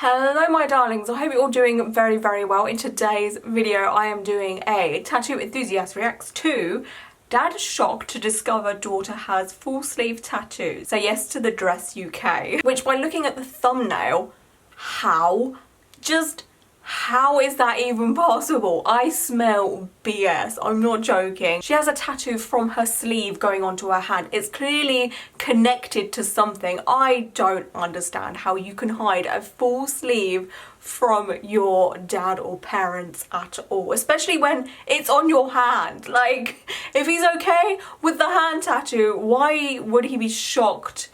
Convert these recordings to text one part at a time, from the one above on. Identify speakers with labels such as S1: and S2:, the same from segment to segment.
S1: Hello my darlings, I hope you're all doing very well. In today's video I am doing a Tattoo Enthusiast reacts to Dad shocked to discover daughter has full sleeve tattoos. Say yes to the dress UK. Which by looking at the thumbnail, how is that even possible? I smell BS, I'm not joking. She has a tattoo from her sleeve going onto her hand. It's clearly connected to something. I don't understand how you can hide a full sleeve from your dad or parents at all, especially when it's on your hand. Like, if he's okay with the hand tattoo, why would he be shocked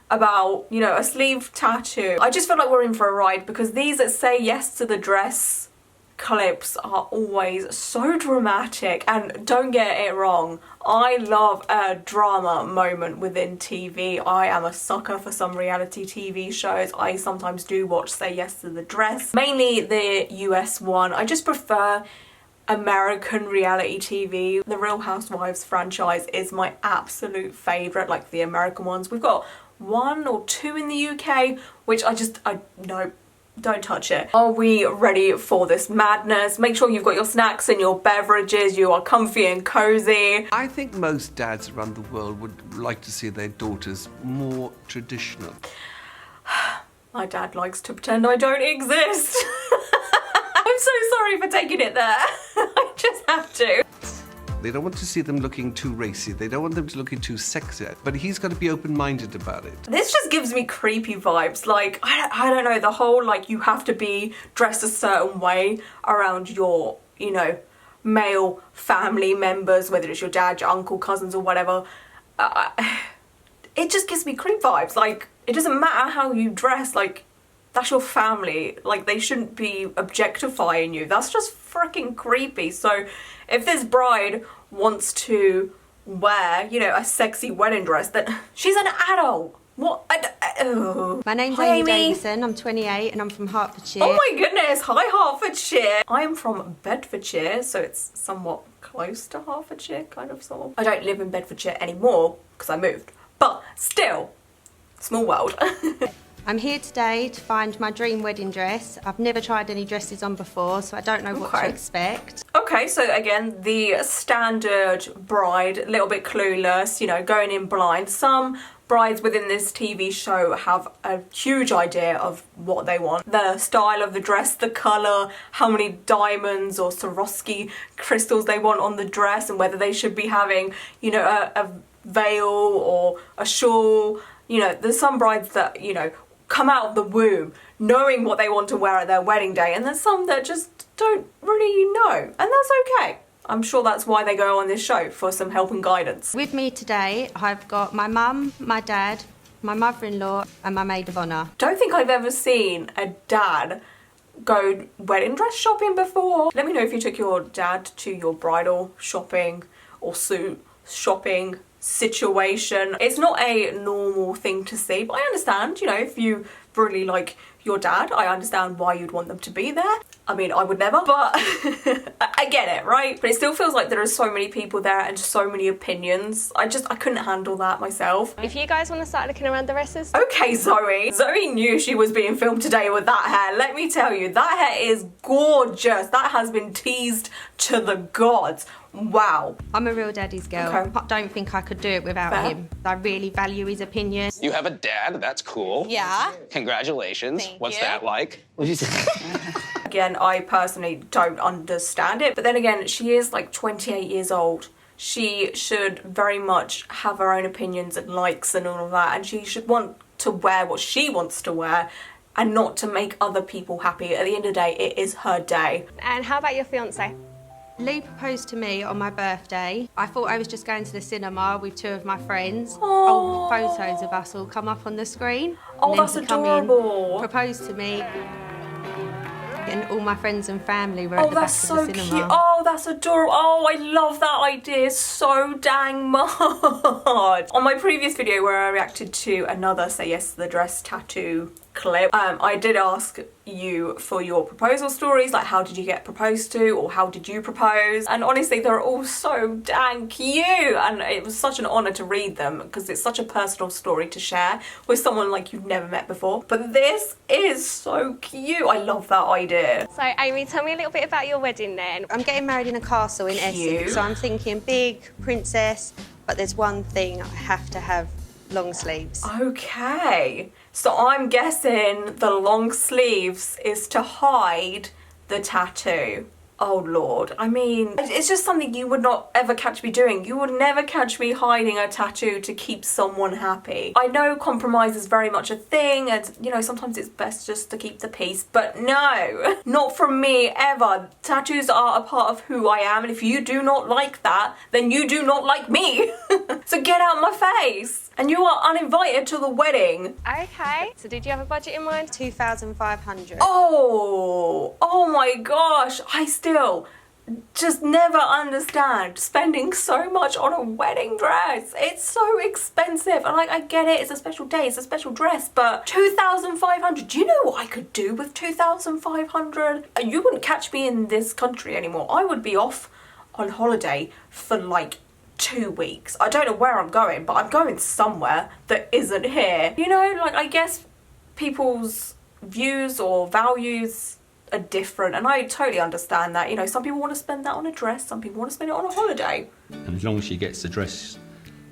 S1: about, you know, a sleeve tattoo? I just feel like we're in for a ride because these that say yes to the dress clips are always so dramatic. And don't get it wrong, I love a drama moment within TV. I am a sucker for some reality TV shows. I sometimes do watch Say Yes to the Dress, mainly the US one. I just prefer American reality TV. The Real Housewives franchise is my absolute favourite, like the American ones. We've got one or two in the UK, which no, don't touch it. Are we ready for this madness? Make sure you've got your snacks and your beverages, you are comfy and cozy.
S2: I think most dads around the world would like to see their daughters more traditional.
S1: My dad likes to pretend I don't exist. I'm so sorry for taking it there. I just have to.
S2: They don't want to see them looking too racy. They don't want them to looking too sexy. But he's got to be open-minded about it.
S1: This just gives me creepy vibes. Like, I don't know, the whole, like, you have to be dressed a certain way around your, you know, male family members, whether it's your dad, your uncle, cousins, or whatever. It just gives me creep vibes. Like, it doesn't matter how you dress, like, that's your family. Like, they shouldn't be objectifying you. That's just freaking creepy. So if this bride wants to wear, you know, a sexy wedding dress, then she's an adult. What?
S3: My name's Amy Davison, I'm 28 and I'm from Hertfordshire.
S1: Oh my goodness, hi Hertfordshire. I'm from Bedfordshire, so it's somewhat close to Hertfordshire, kind of, sort of. I don't live in Bedfordshire anymore because I moved, but still, small world.
S3: I'm here today to find my dream wedding dress. I've never tried any dresses on before, so I don't know what to expect. Okay, so again, the standard bride, a little bit clueless, you know, going in blind. Some brides within this TV show have a huge idea of what they want. The style of the dress, the colour, how many diamonds or Swarovski crystals they want on the dress, and whether they should be having, you know, a veil or a shawl. You know, there's some brides that, you know, come out of the womb knowing what they want to wear at their wedding day, and there's some that just don't really know, and that's okay. I'm sure that's why they go on this show, for some help and guidance. With me today I've got my mum, my dad, my mother-in-law and my maid of honour.
S1: Don't think I've ever seen a dad go wedding dress shopping before. Let me know if you took your dad to your bridal shopping or suit shopping situation. It's not a normal thing to see, but I understand, you know, if you really like your dad, I understand why you'd want them to be there. I mean, I would never, but I get it, right? But it still feels like there are so many people there and so many opinions. I couldn't handle that myself.
S4: If you guys want to start looking around the dresses.
S1: Okay, Zoe. Zoe knew she was being filmed today with that hair. Let me tell you, that hair is gorgeous. That has been teased to the gods. Wow.
S3: I'm a real daddy's girl.
S1: Okay.
S3: I don't think I could do it without him. I really value his opinion.
S5: You have a dad, that's cool.
S4: Yeah.
S5: Congratulations.
S4: Thank
S5: What's
S4: you.
S5: that like? What'd you say?
S1: Again, I personally don't understand it, but then again, she is like 28 years old. She should very much have her own opinions and likes and all of that, and she should want to wear what she wants to wear and not to make other people happy. At the end of the day, it is her day.
S4: And how about your fiance?
S3: Lee proposed to me on my birthday. I thought I was just going to the cinema with two of my friends.
S1: Aww.
S3: Old photos of us all come up on the screen.
S1: Oh,
S3: and then
S1: that's
S3: to come
S1: adorable.
S3: in, propose to me, and all my friends and family were at the back
S1: That's
S3: of
S1: so
S3: the cinema.
S1: cute. Oh, that's adorable. Oh, I love that idea so dang much. On my previous video where I reacted to another Say Yes to the Dress tattoo clip. I did ask you for your proposal stories, like how did you get proposed to, or how did you propose, and honestly they're all so dang cute, and it was such an honour to read them because it's such a personal story to share with someone like you've never met before. But this is so cute. I love that idea.
S4: So Amy, tell me a little bit about your wedding then.
S3: I'm getting married in a castle in Essex, so I'm thinking big princess, but there's one thing, I have to have long sleeves.
S1: Okay, so I'm guessing the long sleeves is to hide the tattoo. Oh Lord, I mean, it's just something you would not ever catch me doing. You would never catch me hiding a tattoo to keep someone happy. I know compromise is very much a thing, and you know, sometimes it's best just to keep the peace, but no, not from me ever. Tattoos are a part of who I am, and if you do not like that, then you do not like me. So get out my face. And you are uninvited to the wedding.
S4: Okay, so did you have a budget in mind?
S3: 2,500.
S1: Oh my gosh, I still just never understand spending so much on a wedding dress. It's so expensive, and like, I get it, it's a special day, it's a special dress, but 2,500, do you know what I could do with 2,500? You wouldn't catch me in this country anymore. I would be off on holiday for like 2 weeks. I don't know where I'm going, but I'm going somewhere that isn't here. You know, like, I guess people's views or values are different, and I totally understand that. You know, some people want to spend that on a dress, some people want to spend it on a holiday.
S6: And as long as she gets the dress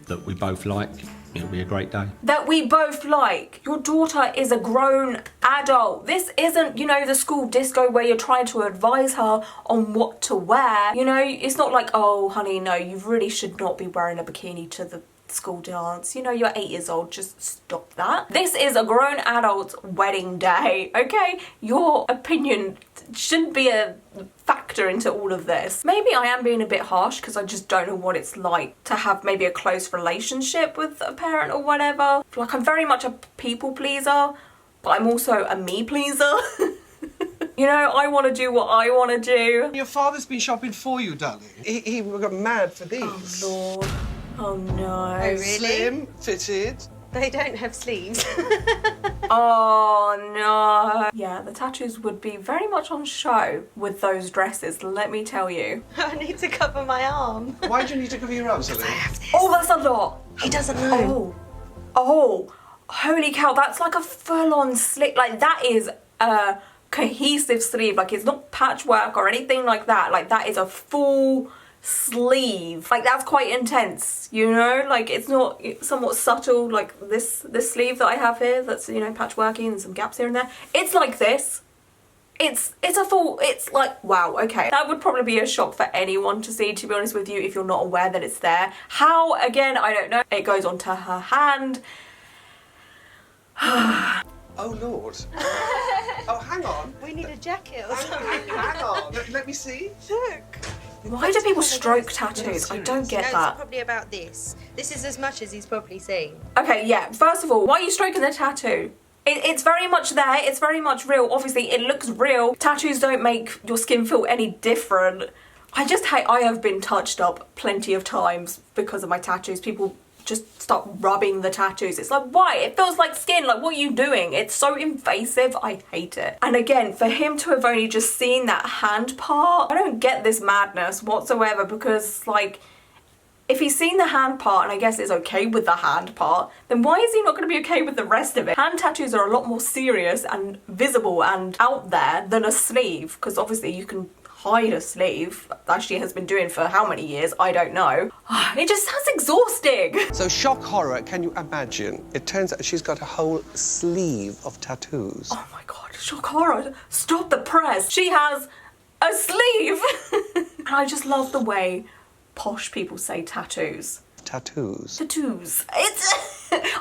S6: that we both like, it'll be a great day.
S1: That we both like. Your daughter is a grown adult. This isn't, you know, the school disco where you're trying to advise her on what to wear. You know, it's not like, oh honey, no, you really should not be wearing a bikini to the school dance. You know, you're 8 years old, just stop that. This is a grown adult's wedding day, okay? Your opinion shouldn't be a factor into all of this. Maybe I am being a bit harsh because I just don't know what it's like to have maybe a close relationship with a parent or whatever. Like, I'm very much a people pleaser, but I'm also a me pleaser. You know, I want to do what I want to do.
S2: Your father's been shopping for you, darling. He got mad for these.
S1: Oh Lord. Oh no.
S3: Oh really?
S2: Slim, fitted.
S3: They don't have sleeves.
S1: Oh no. Yeah, the tattoos would be very much on show with those dresses, let me tell you.
S3: I need to cover my arm.
S2: Why do you need to cover your arms, Sally?
S1: Oh, that's a lot.
S3: He doesn't know.
S1: Oh, holy cow, that's like a full-on slit. Like, that is a cohesive sleeve. Like, it's not patchwork or anything like that. Like, that is a full sleeve. Like, that's quite intense, you know? Like, it's not, it's somewhat subtle, like this sleeve that I have here that's, you know, patchworking and some gaps here and there. It's like this. It's a full, it's like, wow, okay. That would probably be a shock for anyone to see, to be honest with you, if you're not aware that it's there. How, again, I don't know. It goes onto her hand.
S2: Oh Lord. Oh, hang on.
S3: We need a jacket or something.
S2: Hang on. Let me see.
S3: Look.
S1: Why do people stroke tattoos? I don't get
S3: It's
S1: that.
S3: probably about this. This is as much as he's probably seen.
S1: Okay, yeah, first of all, why are you stroking the tattoo? It's very much there, it's very much real. Obviously, it looks real. Tattoos don't make your skin feel any different. I just hate, I have been touched up plenty of times because of my tattoos. People just start rubbing the tattoos. It's like, why? It feels like skin. Like, what are you doing? It's so invasive. I hate it. And again, for him to have only just seen that hand part, I don't get this madness whatsoever, because, like, if he's seen the hand part and I guess is okay with the hand part, then why is he not going to be okay with the rest of it? Hand tattoos are a lot more serious and visible and out there than a sleeve, because obviously you can hide a sleeve, as she has been doing for how many years, I don't know. It just sounds exhausting.
S2: So, shock horror, can you imagine? It turns out she's got a whole sleeve of tattoos.
S1: Oh my god, shock horror. Stop the press. She has a sleeve. And I just love the way posh people say tattoos.
S2: Tattoos.
S1: Tattoos. It's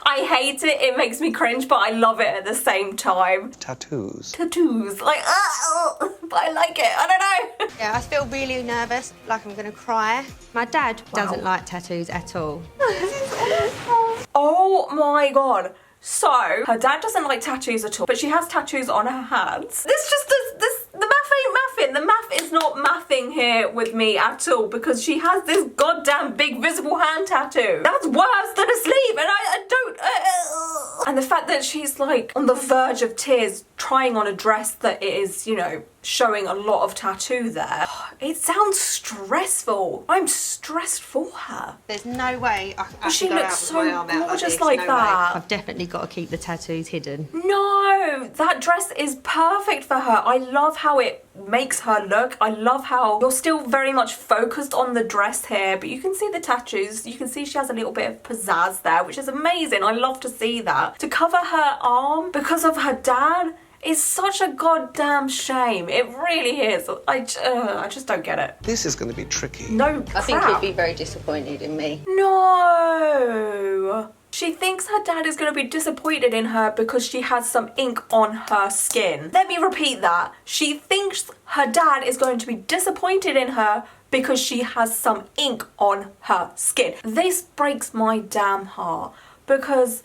S1: I hate it. It makes me cringe, but I love it at the same time.
S2: Tattoos.
S1: Tattoos. Like, but I like it. I don't know.
S3: Yeah, I feel really nervous, like I'm gonna cry. My dad doesn't like tattoos at all.
S1: Oh my god. So, her dad doesn't like tattoos at all, but she has tattoos on her hands. The math ain't mathing. The math is not mathing here with me at all because she has this goddamn big visible hand tattoo. That's worse than a sleeve, and I don't... And the fact that she's like on the verge of tears trying on a dress that is, you know, showing a lot of tattoo there. It sounds stressful. I'm stressed for her.
S3: There's no way I
S1: she
S3: can go
S1: looks
S3: out with
S1: so
S3: my arm out
S1: gorgeous
S3: this.
S1: like
S3: No
S1: that.
S3: way. I've definitely got to keep the tattoos hidden.
S1: No, that dress is perfect for her. I love how it makes her look. I love how you're still very much focused on the dress here, but you can see the tattoos. You can see she has a little bit of pizzazz there, which is amazing. I love to see that. To cover her arm because of her dad is such a goddamn shame. It really is. I just don't get it.
S2: This is going to be tricky.
S1: No crap.
S3: I think he'd be very disappointed in me.
S1: No. She thinks her dad is going to be disappointed in her because she has some ink on her skin. Let me repeat that. She thinks her dad is going to be disappointed in her because she has some ink on her skin. This breaks my damn heart because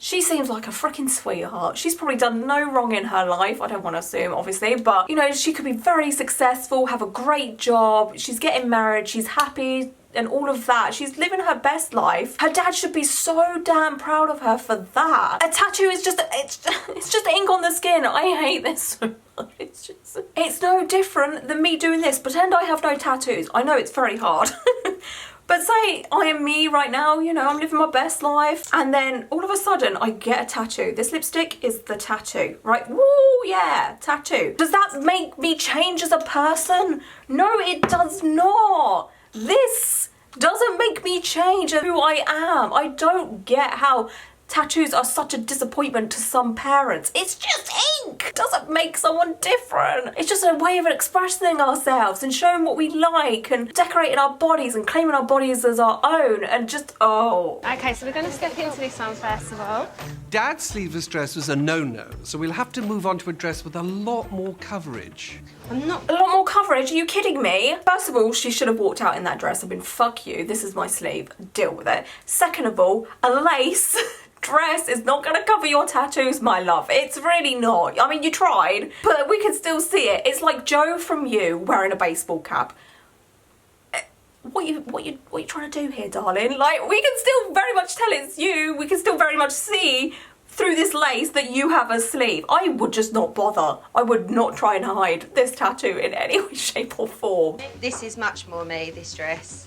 S1: she seems like a freaking sweetheart. She's probably done no wrong in her life. I don't want to assume, obviously, but, you know, she could be very successful, have a great job. She's getting married. She's happy and all of that. She's living her best life. Her dad should be so damn proud of her for that. A tattoo is just, it's just ink on the skin. I hate this so much. It's no different than me doing this. Pretend I have no tattoos. I know it's very hard. But say I am me right now, you know, I'm living my best life, and then all of a sudden I get a tattoo. This lipstick is the tattoo, right? Woo, yeah, tattoo. Does that make me change as a person? No, it does not. This doesn't make me change who I am. I don't get how tattoos are such a disappointment to some parents. It's just ink. It doesn't make someone different. It's just a way of expressing ourselves and showing what we like and decorating our bodies and claiming our bodies as our own and just, oh.
S4: Okay, so we're going to step into this one first of all.
S2: Dad's sleeveless dress was a no-no, so we'll have to move on to a dress with a lot more coverage.
S1: I'm not... A lot more coverage? Are you kidding me? First of all, she should have walked out in that dress. I've been, fuck you, this is my sleeve, deal with it. Second of all, a lace dress is not going to cover your tattoos, my love. It's really not. I mean, you tried, but we can still see it. It's like Joe from You wearing a baseball cap. What you trying to do here, darling? Like, we can still very much tell it's you. We can still very much see through this lace that you have a sleeve. I would just not bother. I would not try and hide this tattoo in any way, shape or form.
S3: This is much more me, this dress.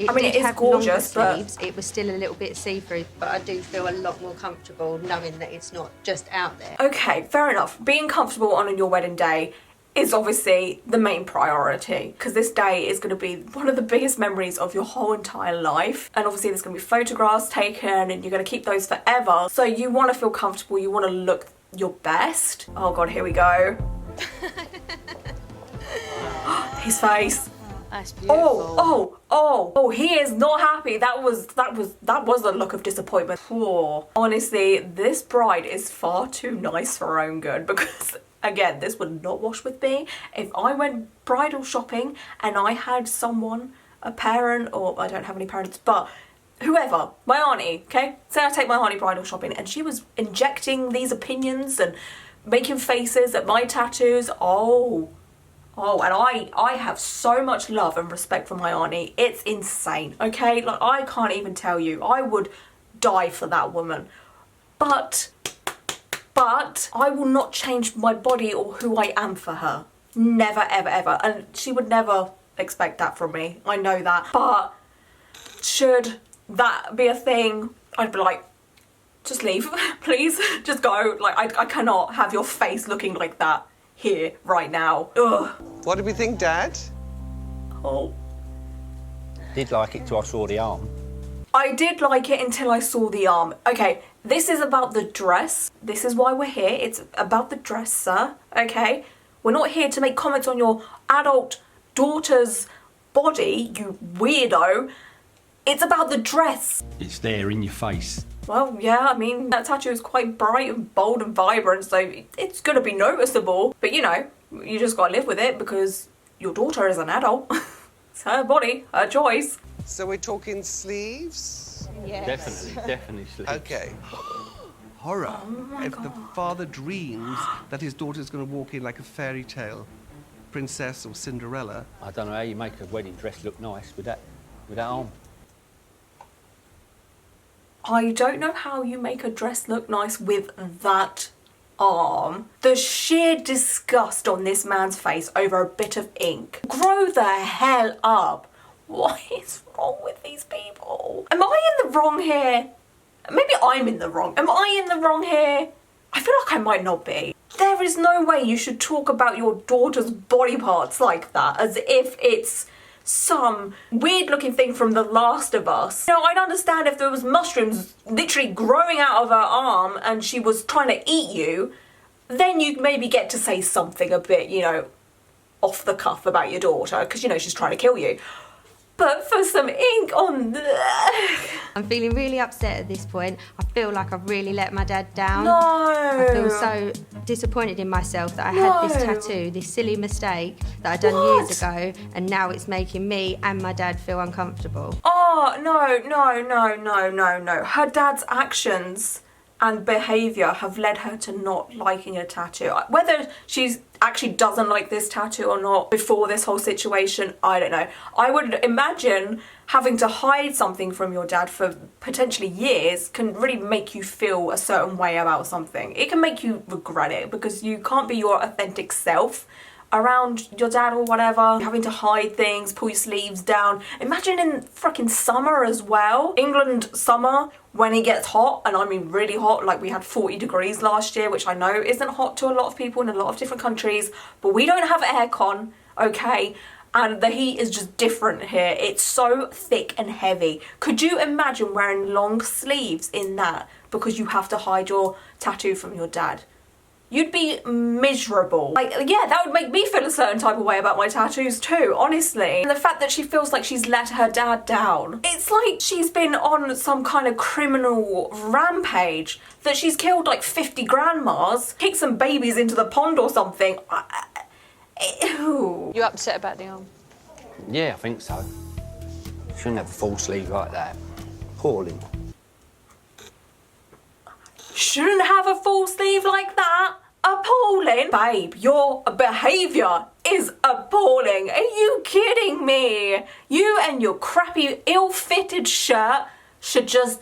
S1: I mean, it is gorgeous, but
S3: sleeves. It was still a little bit see-through, but I do feel a lot more comfortable knowing that it's not just out there.
S1: Okay, fair enough. Being comfortable on your wedding day is obviously the main priority because this day is going to be one of the biggest memories of your whole entire life, and obviously there's going to be photographs taken and you're going to keep those forever, so you want to feel comfortable, you want to look your best. Oh god, here we go. His face.
S3: That's beautiful.
S1: Oh, he is not happy. That was a look of disappointment. Oh, honestly, this bride is far too nice for her own good because, again, this would not wash with me. If I went bridal shopping and I had someone, a parent, or I don't have any parents, but whoever, my auntie, okay? Say I take my auntie bridal shopping and she was injecting these opinions and making faces at my tattoos. Oh, and I have so much love and respect for my auntie. It's insane, okay? Like, I can't even tell you. I would die for that woman. But I will not change my body or who I am for her. Never, ever, ever. And she would never expect that from me. I know that. But should that be a thing, I'd be like, just leave, please. Just go. Like, I cannot have your face looking like that here, right now. Ugh.
S2: What do we think, Dad?
S1: Oh.
S6: Did like it till I saw the arm.
S1: I did like it until I saw the arm. Okay, this is about the dress. This is why we're here. It's about the dress, sir. Okay? We're not here to make comments on your adult daughter's body, you weirdo. It's about the dress.
S6: It's there in your face.
S1: Well, yeah, I mean, that tattoo is quite bright and bold and vibrant, so it's gonna be noticeable. But, you know, you just gotta live with it because your daughter is an adult. It's her body, her choice.
S2: So we're talking sleeves?
S3: Yes.
S6: Definitely sleeves.
S2: Okay. Horror.
S1: Oh my
S2: If the father dreams that his daughter's going to walk in like a fairy tale. princess or Cinderella.
S6: I don't know how you make a wedding dress look nice with that arm.
S1: I don't know how you make a dress look nice with that arm. The sheer disgust on this man's face over a bit of ink. Grow the hell up. What is wrong with these people? Am I in the wrong here? Maybe I'm in the wrong. Am I in the wrong here? I feel like I might not be. There is no way you should talk about your daughter's body parts like that, as if it's some weird looking thing from The Last of Us. You know, I'd understand if there was mushrooms literally growing out of her arm and she was trying to eat you, then you'd maybe get to say something a bit, you know, off the cuff about your daughter, because, you know, she's trying to kill you. But for some ink on the...
S3: I'm feeling really upset at this point. I feel like I've really let my dad down.
S1: No.
S3: I feel so disappointed in myself that I had this tattoo, this silly mistake that I'd done years ago, and now it's making me and my dad feel uncomfortable.
S1: Oh, no. Her dad's actions and behaviour have led her to not liking a tattoo. Whether she's actually doesn't like this tattoo or not before this whole situation, I don't know. I would imagine having to hide something from your dad for potentially years can really make you feel a certain way about something. It can make you regret it because you can't be your authentic self around your dad or whatever, having to hide things, pull your sleeves down. Imagine in freaking summer as well. England summer, when it gets hot, and I mean really hot, like we had 40 degrees last year, which I know isn't hot to a lot of people in a lot of different countries, but we don't have aircon, okay? And the heat is just different here. It's so thick and heavy. Could you imagine wearing long sleeves in that because you have to hide your tattoo from your dad? You'd be miserable. Like, yeah, that would make me feel a certain type of way about my tattoos too, honestly. And the fact that she feels like she's let her dad down. It's like she's been on some kind of criminal rampage, that she's killed like 50 grandmas, kicked some babies into the pond or something. Ew.
S4: You upset about the arm?
S6: Yeah, I think so. Shouldn't have a full sleeve like that. Appalling.
S1: Shouldn't have a full sleeve like that. Appalling. Babe, your behaviour is appalling. Are you kidding me? You and your crappy, ill-fitted shirt should just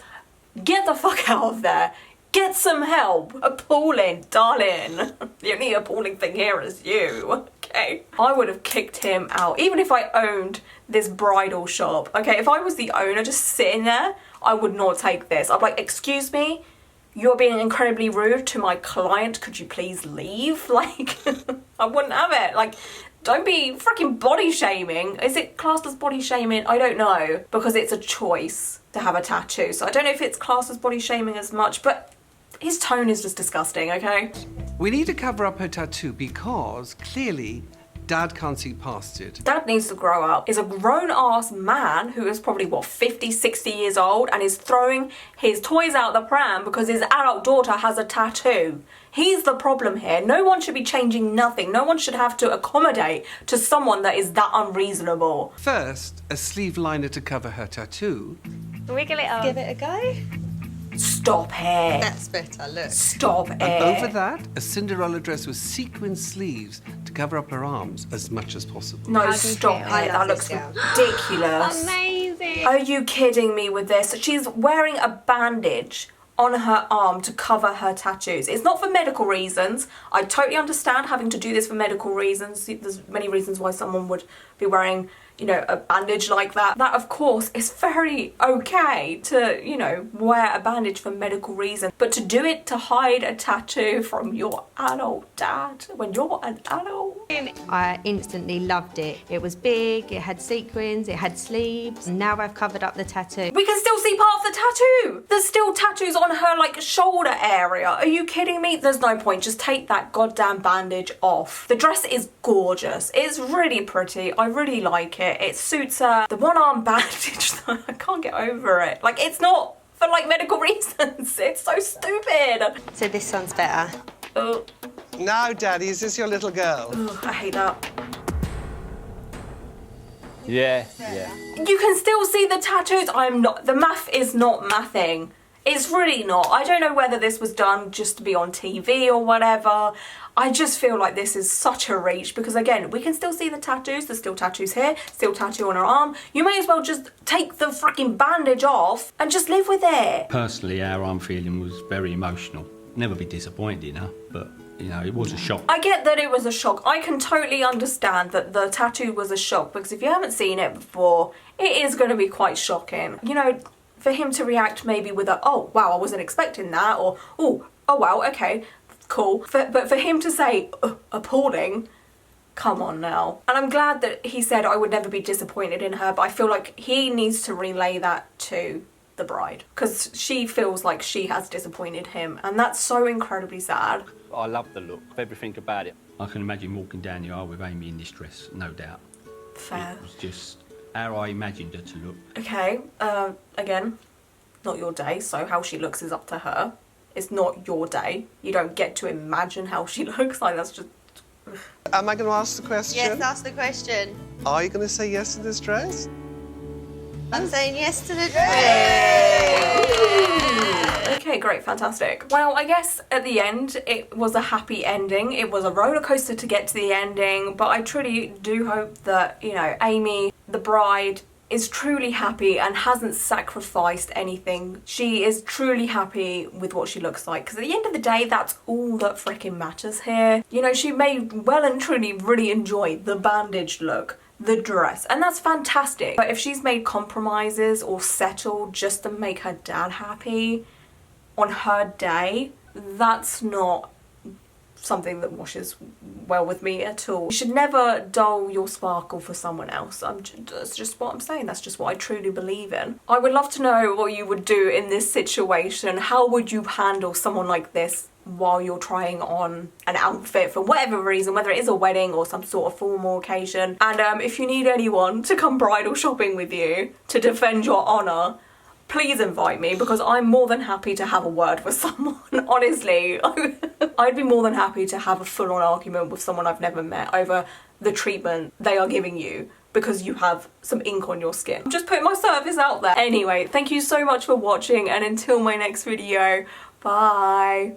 S1: get the fuck out of there. Get some help. Appalling, darling. The only appalling thing here is you, okay? I would have kicked him out, even if I owned this bridal shop, okay? If I was the owner just sitting there, I would not take this. I'd be like, excuse me? You're being incredibly rude to my client. Could you please leave? Like, I wouldn't have it. Like, don't be freaking body shaming. Is it classed as body shaming? I don't know, because it's a choice to have a tattoo. So I don't know if it's classed as body shaming as much, but his tone is just disgusting, okay?
S2: We need to cover up her tattoo because clearly Dad can't see past it.
S1: Dad needs to grow up. He's a grown-ass man who is probably, what, 50, 60 years old and is throwing his toys out the pram because his adult daughter has a tattoo. He's the problem here. No one should be changing nothing. No one should have to accommodate to someone that is that unreasonable.
S2: First, a sleeve liner to cover her tattoo.
S4: Wiggle it up.
S3: Give it a go.
S1: Stop it.
S3: That's better, look.
S1: Stop it.
S2: And over that, a Cinderella dress with sequin sleeves to cover up her arms as much as possible.
S1: No,
S4: How do you
S1: stop
S4: feel?
S1: it. That looks ridiculous.
S4: Amazing.
S1: Are you kidding me with this? She's wearing a bandage on her arm to cover her tattoos. It's not for medical reasons. I totally understand having to do this for medical reasons. There's many reasons why someone would be wearing, you know, a bandage like that. That, of course, is very okay to, you know, wear a bandage for medical reasons. But to do it to hide a tattoo from your adult dad when you're an adult?
S3: I instantly loved it. It was big, it had sequins, it had sleeves, and now I've covered up the tattoo.
S1: We can still see part of the tattoo. There's still tattoos on her, like, shoulder area. Are you kidding me? There's no point. Just take that goddamn bandage off. The dress is gorgeous. It's really pretty. I really like it. It suits her. The one-arm bandage, though, I can't get over it. Like, it's not for, like, medical reasons. It's so stupid.
S3: So this one's better.
S1: Oh,
S7: Now, Daddy, is this your little girl?
S1: I hate that.
S6: Yeah.
S1: You can still see the tattoos. The math is not mathing. It's really not. I don't know whether this was done just to be on TV or whatever. I just feel like this is such a reach because again, we can still see the tattoos. There's still tattoos here, still tattoo on her arm. You may as well just take the freaking bandage off and just live with it.
S8: Personally, how I'm feeling was very emotional. Never be disappointed in her, but you know, it was a shock.
S1: I get that it was a shock. I can totally understand that the tattoo was a shock because if you haven't seen it before, it is going to be quite shocking. You know, for him to react maybe with a, oh wow, I wasn't expecting that, or oh wow, okay, cool. But for him to say appalling, come on now. And I'm glad that he said I would never be disappointed in her, but I feel like he needs to relay that to the bride because she feels like she has disappointed him, and that's so incredibly sad.
S8: I love the look, everything about it. I can imagine walking down the aisle with Amy in this dress, no doubt.
S1: Fair.
S8: It was just how I imagined her to look.
S1: Okay, again, not your day, so how she looks is up to her. It's not your day. You don't get to imagine how she looks. Like, that's just...
S7: Am I going to ask the question?
S3: Yes, ask the question.
S7: Are you going to say yes to this dress?
S3: I'm saying yes to the dress.
S1: Okay, great, fantastic. Well, I guess at the end, it was a happy ending. It was a roller coaster to get to the ending, but I truly do hope that, you know, Amy, the bride, is truly happy and hasn't sacrificed anything. She is truly happy with what she looks like, because at the end of the day, that's all that freaking matters here. You know, she may well and truly really enjoy the bandaged look, the dress, and that's fantastic. But if she's made compromises or settled just to make her dad happy on her day, that's not something that washes well with me at all. You should never dull your sparkle for someone else. That's just what I'm saying. That's just what I truly believe in. I would love to know what you would do in this situation. How would you handle someone like this while you're trying on an outfit for whatever reason, whether it is a wedding or some sort of formal occasion? And if you need anyone to come bridal shopping with you to defend your honour, please invite me, because I'm more than happy to have a word with someone, honestly. I'd be more than happy to have a full-on argument with someone I've never met over the treatment they are giving you because you have some ink on your skin. I'm just putting my service out there. Anyway, thank you so much for watching, and until my next video, bye.